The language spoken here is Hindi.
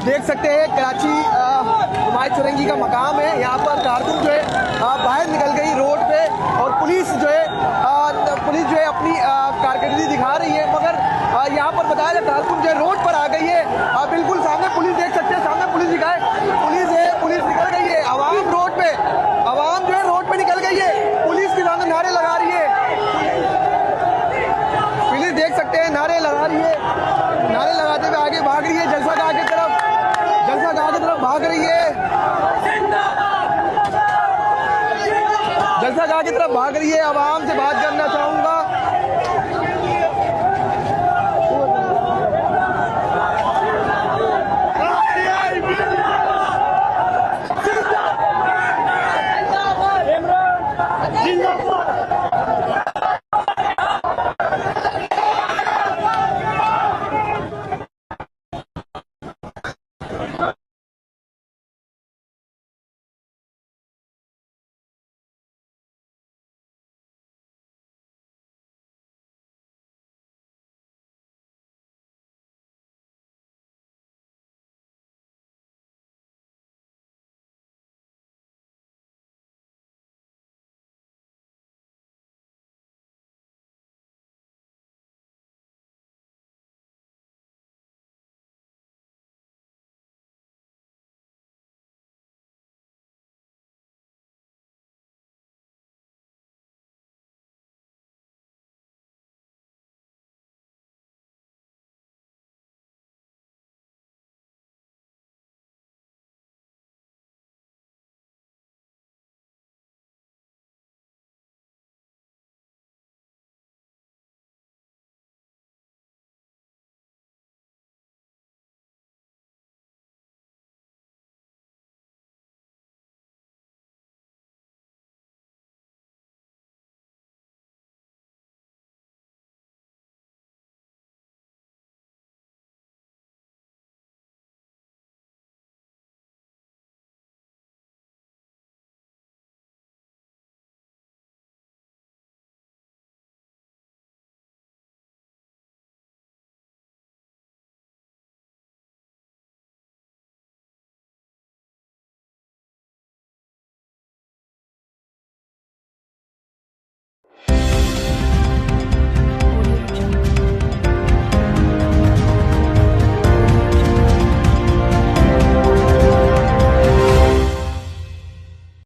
देख सकते हैं कराची हुमायूं चौरंगी का मकाम है। यहाँ पर कारकुन जो है बाहर निकल गई रोड पे और पुलिस जो है अपनी कारकर्दगी दिखा रही है, मगर यहाँ पर बताया जाए कारकुन जो है रोड पर आ गई है। बिल्कुल सामने पुलिस देख सकते हैं, सामने पुलिस दिखाए, पुलिस है, पुलिस निकल गई है। आवाम रोड पे, आवाम जो है रोड पे निकल गई है, पुलिस के सामने नारे लगा रही है। पुलिस देख सकते हैं नारे लगा रही है, नारे लगाते हुए आगे भाग रही है, जलसा गाह की तरफ भाग रही है, जलसा गाह की तरफ भाग रही है, आवाम से